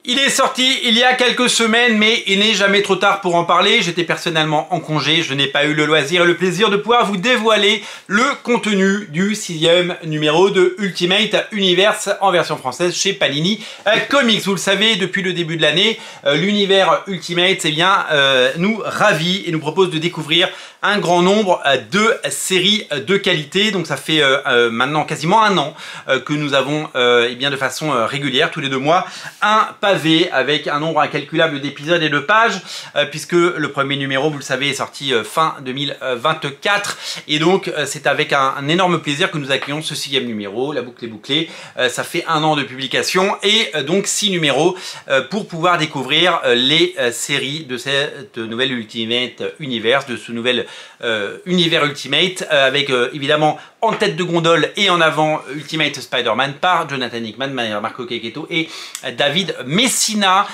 Il est sorti il y a quelques semaines, mais il n'est jamais trop tard pour en parler. J'étais personnellement en congé, je n'ai pas eu le loisir et le plaisir de pouvoir vous dévoiler le contenu du 6e numéro de Ultimate Universe en version française chez Panini Comics. Vous le savez, depuis le début de l'année, l'univers Ultimate nous ravit et nous propose de découvrir un grand nombre de séries de qualité. Donc ça fait maintenant quasiment un an que nous avons de façon régulière, tous les 2 mois, un pavé avec un nombre incalculable d'épisodes et de pages, puisque le premier numéro, vous le savez, est sorti fin 2024. Et donc c'est avec un énorme plaisir que nous accueillons ce 6e numéro. La boucle est bouclée. Ça fait un an de publication et donc 6 numéros pour pouvoir découvrir les séries de cette nouvelle Ultimate Universe, de ce nouvel univers Ultimate, avec évidemment en tête de gondole et en avant Ultimate Spider-Man par Jonathan Hickman, Marco Checchetto et David Messina.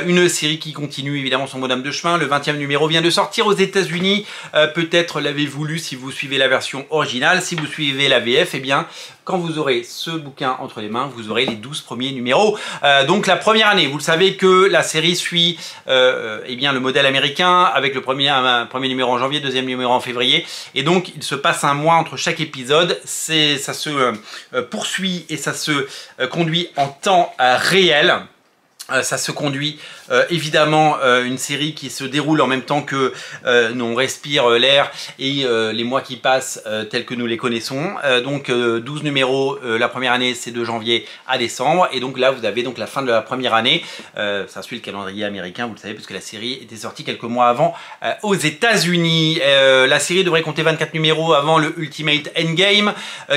Une série qui continue évidemment son bonhomme de chemin. Le 20e numéro vient de sortir aux États-Unis. Peut-être l'avez-vous lu si vous suivez la version originale. Si vous suivez la VF, eh bien, quand vous aurez ce bouquin entre les mains, vous aurez les 12 premiers numéros. Donc la première année, vous le savez que la série suit le modèle américain avec le premier numéro en janvier, deuxième numéro en février. Et donc il se passe un mois entre chaque épisode. Ça se poursuit et ça se conduit en temps réel. Ça se conduit évidemment une série qui se déroule en même temps que on respire l'air et les mois qui passent tels que nous les connaissons. Donc 12 numéros la première année, c'est de janvier à décembre, et donc là vous avez donc la fin de la première année. Ça suit le calendrier américain, vous le savez, puisque la série était sortie quelques mois avant aux États-Unis. La série devrait compter 24 numéros avant le Ultimate Endgame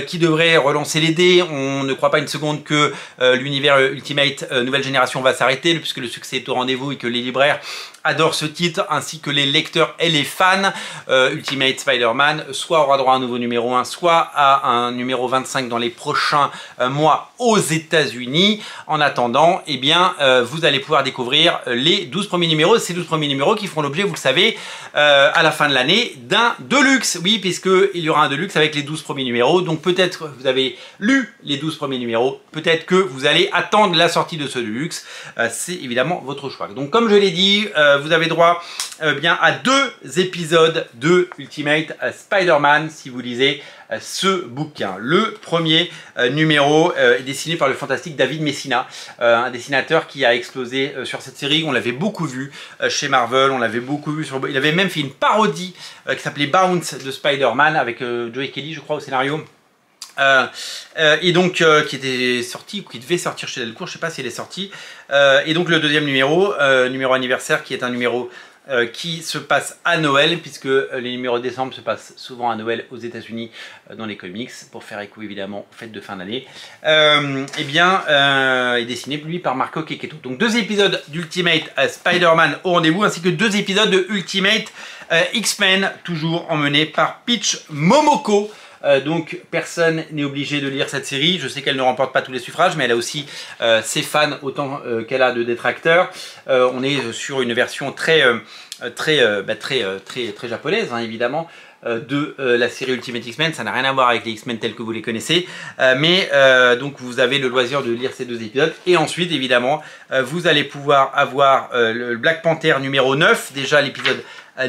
qui devrait relancer les dés. On ne croit pas une seconde que l'univers Ultimate nouvelle génération va s'arrêter, puisque le succès est au rendez-vous et que les libraires adorent ce titre, ainsi que les lecteurs et les fans. Ultimate Spider-Man soit aura droit à un nouveau numéro 1, soit à un numéro 25 dans les prochains mois aux États-Unis. En attendant, eh bien, vous allez pouvoir découvrir les 12 premiers numéros, ces 12 premiers numéros qui feront l'objet, vous le savez, à la fin de l'année, d'un Deluxe. Oui, puisqu'il y aura un Deluxe avec les 12 premiers numéros. Donc peut-être vous avez lu les 12 premiers numéros, peut-être que vous allez attendre la sortie de ce Deluxe. C'est évidemment votre choix. Donc comme je l'ai dit, vous avez droit à 2 épisodes de Ultimate Spider-Man si vous lisez ce bouquin. Le premier numéro est dessiné par le fantastique David Messina, un dessinateur qui a explosé sur cette série. On l'avait beaucoup vu chez Marvel, on l'avait beaucoup vu sur... Il avait même fait une parodie qui s'appelait Bounce de Spider-Man avec Joey Kelly, je crois, au scénario. Et donc qui était sorti, qui devait sortir chez Delcourt, je sais pas s'il est sorti. Et donc le deuxième numéro, numéro anniversaire, qui est un numéro qui se passe à Noël, puisque les numéros de décembre se passent souvent à Noël aux États-Unis dans les comics, pour faire écho évidemment aux fêtes de fin d'année. Est dessiné lui par Marco Checchetto. Donc 2 épisodes d'Ultimate Spider-Man au rendez-vous, ainsi que 2 épisodes de Ultimate X-Men, toujours emmenés par Peach Momoko. Donc personne n'est obligé de lire cette série. Je sais qu'elle ne remporte pas tous les suffrages, mais elle a aussi ses fans autant qu'elle a de détracteurs. On est sur une version très japonaise, hein, évidemment, de la série Ultimate X-Men. Ça n'a rien à voir avec les X-Men tels que vous les connaissez, donc vous avez le loisir de lire ces 2 épisodes, et ensuite évidemment vous allez pouvoir avoir le Black Panther numéro 9, déjà l'épisode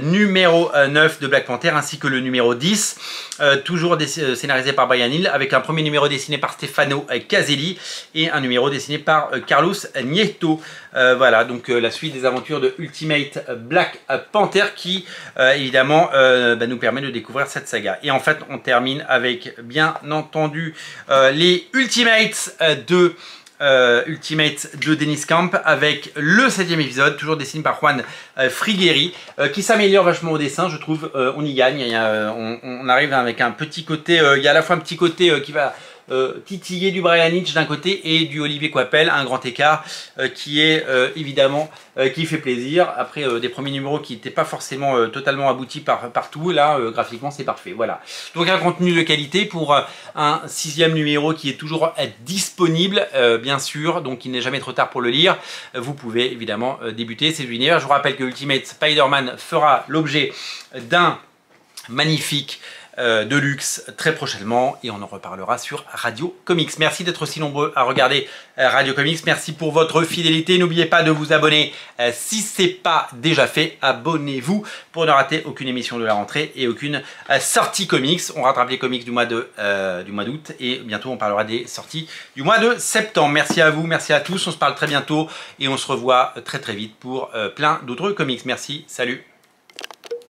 numéro 9 de Black Panther, ainsi que le numéro 10, toujours scénarisé par Brian Hill, avec un premier numéro dessiné par Stefano Caselli et un numéro dessiné par Carlos Nieto. Voilà, donc la suite des aventures de Ultimate Black Panther qui évidemment nous permet de découvrir cette saga. Et en fait on termine avec bien entendu les Ultimates de Dennis Camp, avec le 7e épisode, toujours dessiné par Juan Frigueri, qui s'améliore vachement au dessin, je trouve. On y gagne, on arrive avec un petit côté, il y a à la fois un petit côté qui va titiller du Brian Hitch d'un côté et du Olivier Coipel, un grand écart qui est évidemment qui fait plaisir. Après des premiers numéros qui n'étaient pas forcément totalement aboutis partout, là graphiquement c'est parfait. Voilà, donc un contenu de qualité pour un 6e numéro qui est toujours disponible, bien sûr, donc il n'est jamais trop tard pour le lire. Vous pouvez évidemment débuter ces univers. Je vous rappelle que Ultimate Spider-Man fera l'objet d'un magnifique de luxe très prochainement et on en reparlera sur Radio Comics. Merci d'être aussi nombreux à regarder Radio Comics. Merci pour votre fidélité. N'oubliez pas de vous abonner si ce n'est pas déjà fait. Abonnez-vous pour ne rater aucune émission de la rentrée et aucune sortie comics. On rattrape les comics du mois d'août et bientôt on parlera des sorties du mois de septembre. Merci à vous, merci à tous. On se parle très bientôt et on se revoit très vite pour plein d'autres comics. Merci, salut.